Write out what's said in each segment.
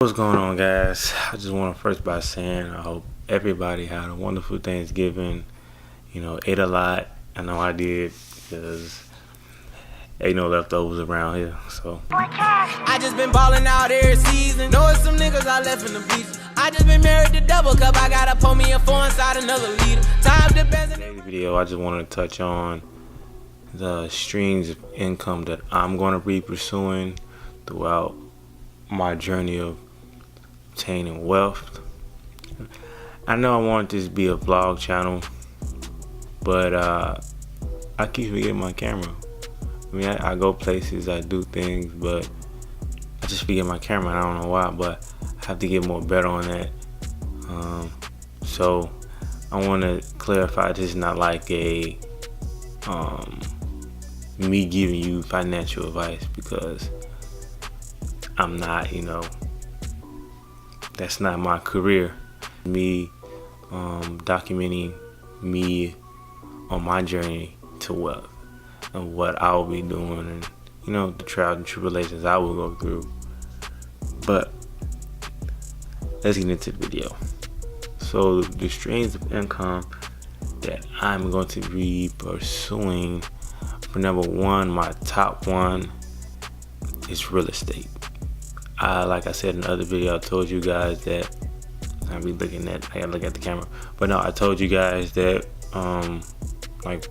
What's going on, guys? I just want to first by saying I hope everybody had a wonderful Thanksgiving. Ate a lot. I know I did because ain't no leftovers around here. So I just been balling out every season. Knowing some niggas I left in the beach. I just been married to double cup. I gotta pour me a four inside another liter. Time depends. Today's video, I just wanted to touch on the streams of income that I'm going to be pursuing throughout my journey of obtaining wealth. I know I want this to be a vlog channel, but I keep forgetting my camera. I mean, I go places, I do things, but I just forget my camera, and I don't know why, but I have to get more better on that. So I want to clarify, this is not like a me giving you financial advice, because I'm not, that's not my career. Me documenting me on my journey to wealth and what I'll be doing, and the trials and tribulations I will go through. But let's get into the video. So the streams of income that I'm going to be pursuing, for number one, my top one is real estate. Like I said in the other video, I told you guys that I gotta look at the camera. But no, I told you guys that like,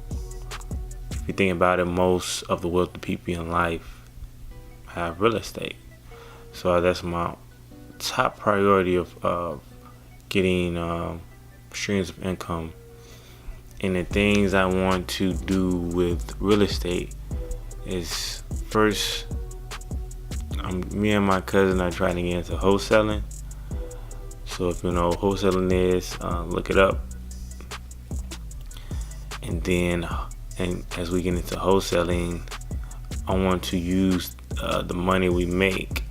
if you think about it, most of the wealthy people in life have real estate. So that's my top priority of getting streams of income. And the things I want to do with real estate is, first, me and my cousin are trying to get into wholesaling. So if you know what wholesaling is, look it up. And then, as we get into wholesaling, I want to use the money we make.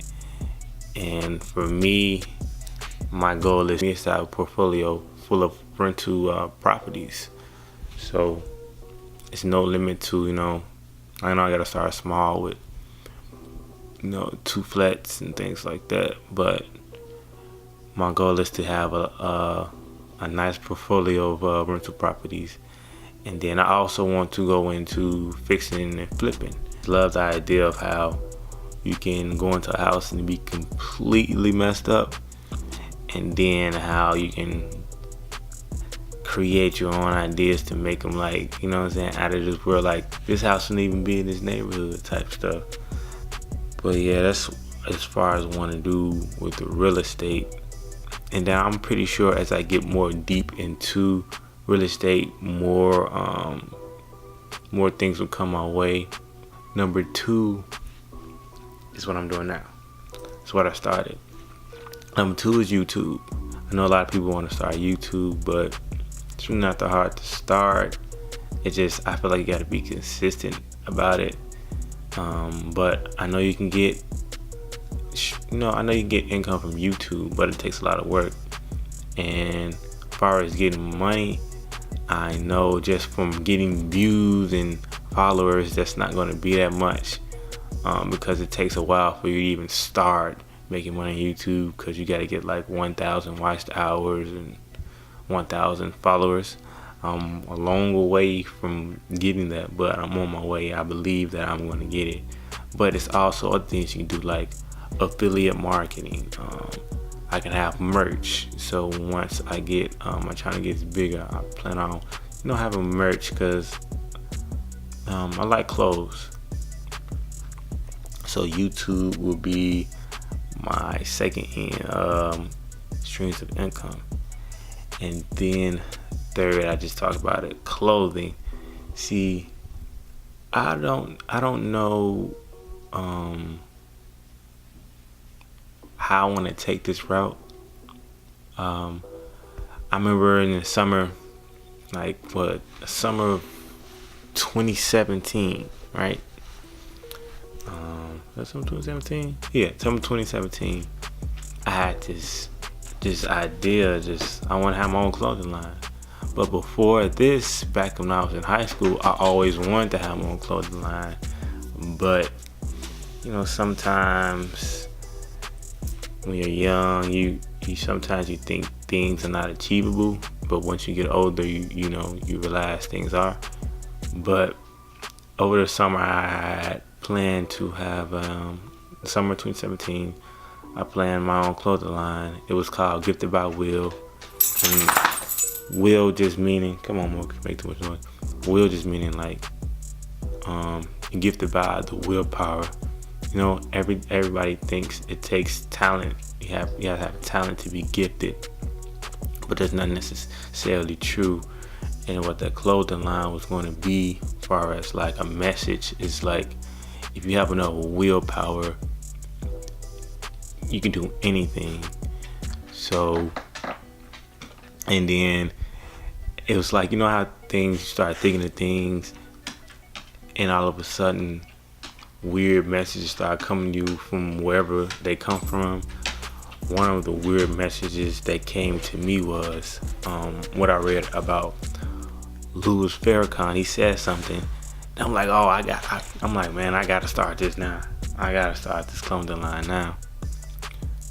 And for me, my goal is to establish a portfolio full of rental properties. So it's no limit to, I know I gotta start small with 2 flats and things like that, but my goal is to have a nice portfolio of rental properties. And then I also want to go into fixing and flipping. Love the idea of how you can go into a house and be completely messed up, and then how you can create your own ideas to make them, like, out of this world, like this house shouldn't even be in this neighborhood type stuff. But yeah, that's as far as I want to do with the real estate. And then I'm pretty sure as I get more deep into real estate, more things will come my way. Number 2 is what I'm doing now. It's what I started. Number 2 is YouTube. I know a lot of people want to start YouTube, but it's really not that hard to start. It's just, I feel like you got to be consistent about it. But I know you can get, income from YouTube, but it takes a lot of work. And as far as getting money, I know just from getting views and followers, that's not going to be that much, because it takes a while for you to even start making money on YouTube, because you got to get like 1,000 watched hours and 1,000 followers. I'm a long way from getting that, but I'm on my way. I believe that I'm going to get it. But it's also other things you can do, like affiliate marketing. I can have merch. So once I get my channel gets bigger, I plan on having merch, because I like clothes. So YouTube will be my second streams of income. And then third, I just talked about it, clothing. See, I don't know how I want to take this route. I remember in the summer, summer of 2017, right? That's summer 2017? Yeah, summer 2017. I had this idea, I want to have my own clothing line. But before this, back when I was in high school, I always wanted to have my own clothing line. But sometimes when you're young, you sometimes you think things are not achievable, but once you get older, you know, you realize things are. But over the summer, I had planned to have the summer 2017. I planned my own clothing line. It was called Gifted by Will. And will just meaning, come on, Mo, make too much noise. Will just meaning like gifted by the willpower. You know, everybody thinks it takes talent. You have to have talent to be gifted, but that's not necessarily true. And what that clothing line was going to be, as far as like a message, is like if you have enough willpower, you can do anything. So, and then it was like, you know how things, you start thinking of things, and all of a sudden weird messages start coming to you from wherever they come from. One of the weird messages that came to me was what I read about Louis Farrakhan. He said something, and I'm like, oh, I'm like, man, I gotta start this now. I gotta start this clothing line now.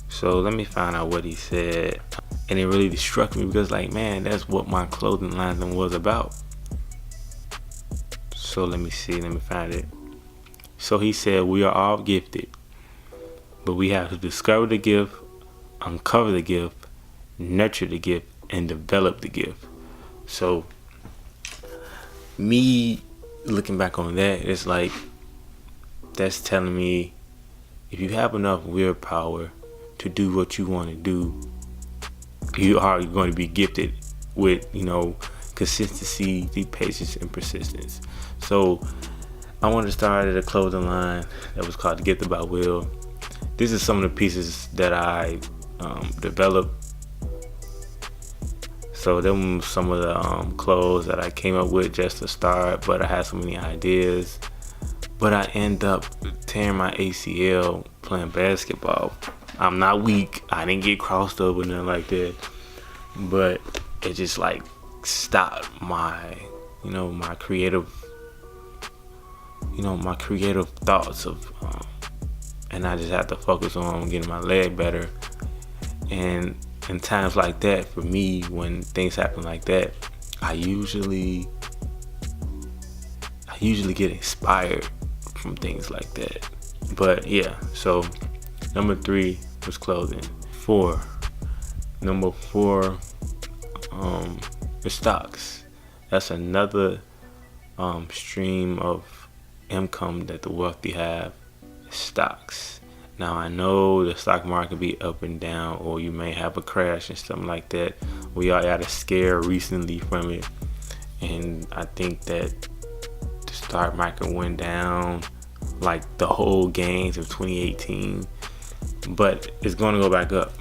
So let me find out what he said. And it really struck me because, like, man, that's what my clothing line was about. So let me find it. So he said, we are all gifted, but we have to discover the gift, uncover the gift, nurture the gift, and develop the gift. So me looking back on that, it's like, that's telling me if you have enough willpower to do what you want to do, you are going to be gifted with, you know, consistency, patience, and persistence. So I wanted to start at a clothing line that was called Gifted by Will. This is some of the pieces that I developed. So them some of the clothes that I came up with just to start, but I had so many ideas. But I end up tearing my ACL playing basketball. I'm not weak. I didn't get crossed up or nothing like that. But it just like stopped my, you know, my creative thoughts of, and I just had to focus on getting my leg better. And in times like that, for me, when things happen like that, I usually get inspired from things like that. But yeah, so number 3 was clothing. Number 4 is stocks. That's another stream of income that the wealthy have. Stocks. Now I know the stock market be up and down, or you may have a crash and something like that. We all had a scare recently from it, and I think that the stock market went down like the whole gains of 2018, but it's going to go back up,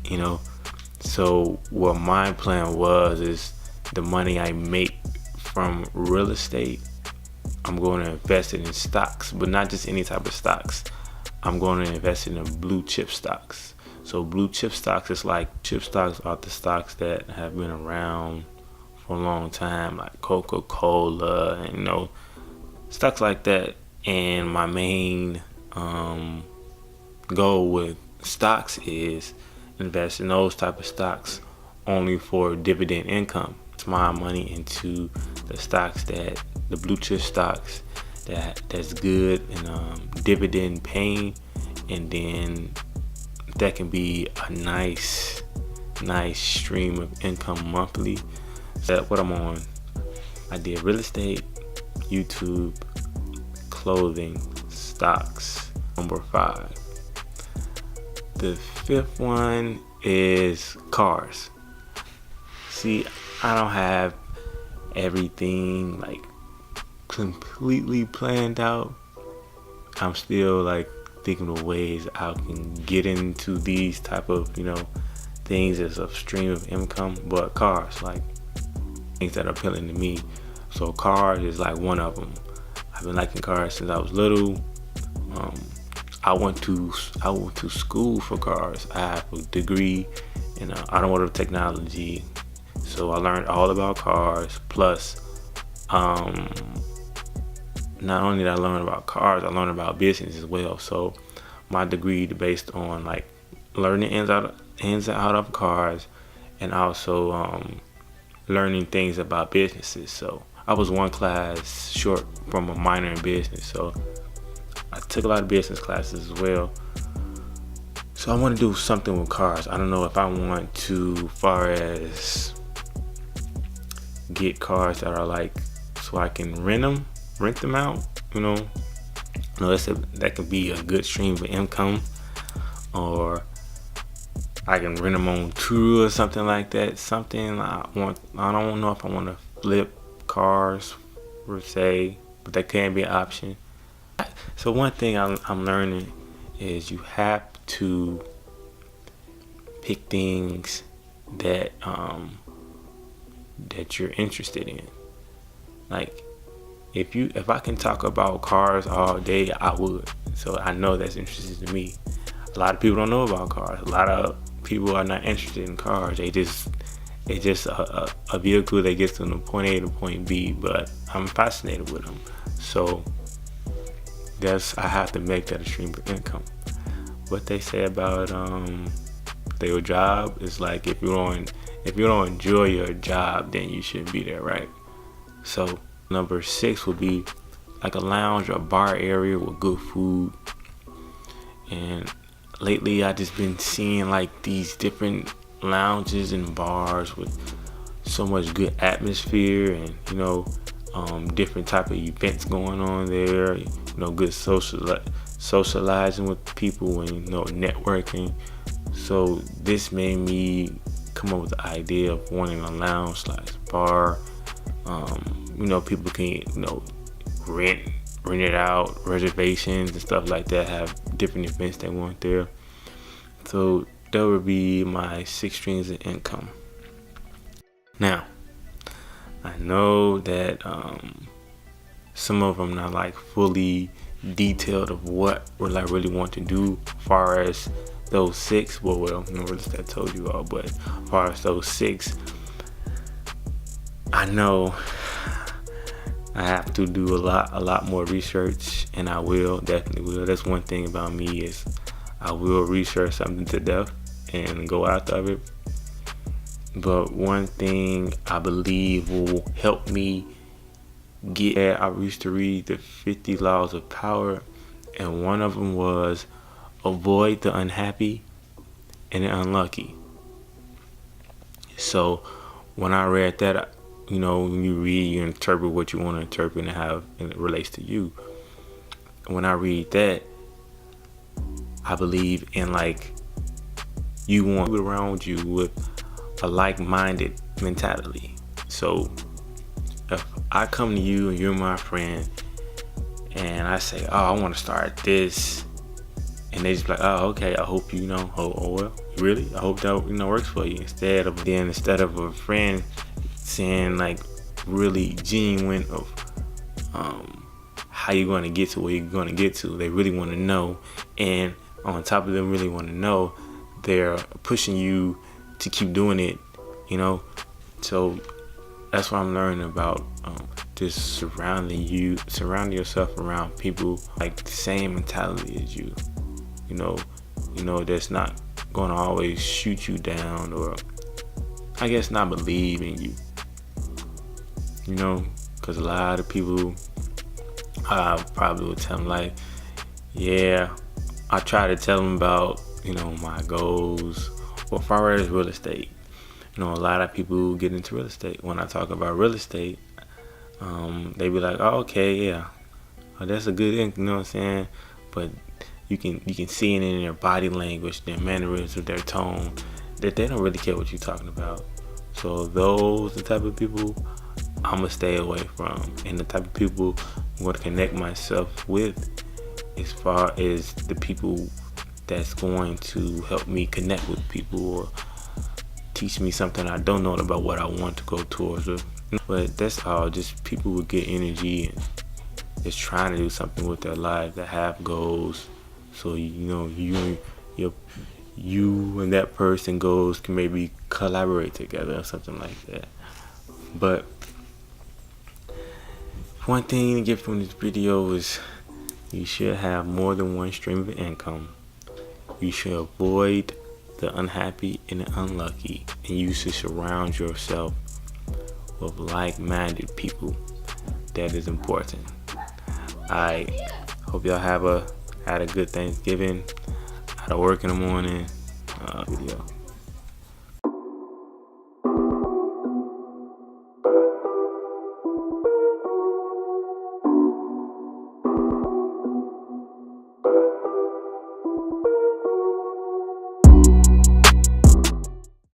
you know. So what my plan was is the money I make from real estate, I'm going to invest it in stocks, but not just any type of stocks. I'm going to invest in blue chip stocks. So blue chip stocks is like, chip stocks are the stocks that have been around for a long time, like Coca-Cola and, you know, stocks like that. And my main goal with stocks is invest in those type of stocks only for dividend income. It's my money into the stocks that, the blue chip stocks that's good and dividend paying, and then that can be a nice stream of income monthly. So that's what I'm on. I did real estate, YouTube, clothing, stocks. Number 5. The 5th one is cars. See, I don't have everything like completely planned out. I'm still like thinking of ways I can get into these type of, you know, things as a stream of income. But cars, like things that are appealing to me. So cars is like one of them. I've been liking cars since I was little. I went to school for cars. I have a degree in automotive technology, so I learned all about cars. Plus, not only did I learn about cars, I learned about business as well. So my degree is based on like learning ins and out of cars, and also learning things about businesses. So I was one class short from a minor in business, so I took a lot of business classes as well. So I want to do something with cars. I don't know if I want to, far as get cars that are like, so I can rent them out. That could be a good stream of income, or I can rent them on tour or something like that. Something I don't know if I want to flip cars per se, but that can be an option. So one thing I'm learning is you have to pick things that that you're interested in. Like if I can talk about cars all day, I would. So I know that's interesting to me. A lot of people don't know about cars. A lot of people are not interested in cars. It's just a vehicle that gets them from point A to point B. But I'm fascinated with them. So I have to make that a stream of income. What they say about their job is like, if you don't enjoy your job, then you shouldn't be there, right? So number 6 would be like a lounge or bar area with good food. And lately I just been seeing like these different lounges and bars with so much good atmosphere, and different type of events going on there, good socializing with people, and networking. So this made me come up with the idea of wanting a lounge / bar. People can rent it out, reservations and stuff like that, have different events they want there. So that would be my 6 streams of income. Now I know that some of them not like fully detailed of what I really want to do as far as those 6. Well, I told you all, but as far as those 6, I know I have to do a lot more research, and I definitely will. That's one thing about me, is I will research something to death and go after it. But one thing I believe will help me get there, I used to read the 50 Laws of Power, and one of them was avoid the unhappy and the unlucky. So when I read that, when you read, you interpret what you want to interpret and how it relates to you. When I read that, I believe in you want people around you with a like-minded mentality. So if I come to you and you're my friend, and I say, I want to start this, and they just be like, okay, I hope well, really? I hope that works for you. Instead of a friend saying really genuine of how you're going to get to where you're going to get to, they really want to know, and on top of them really want to know, they're pushing you to keep doing it, So that's what I'm learning about, just surrounding yourself around people like the same mentality as you, that's not going to always shoot you down, or I guess not believe in you, because a lot of people, I probably would tell them I try to tell them about, my goals, or far as real estate. A lot of people get into real estate. When I talk about real estate, they be like, okay, yeah, that's a good thing, you know what I'm saying? But you can see it in their body language, their mannerisms, their tone, that they don't really care what you're talking about. So those the type of people I'm gonna stay away from, and the type of people I'm gonna connect myself with, as far as the people that's going to help me connect with people or teach me something I don't know about what I want to go towards. But that's all, just people with good energy and just trying to do something with their life, that have goals. So you and that person goals can maybe collaborate together or something like that. But one thing to get from this video is you should have more than one stream of income. You should avoid the unhappy and the unlucky, and you should surround yourself with like-minded people. That is important. I hope y'all had a good Thanksgiving. Out of work in the morning. Video.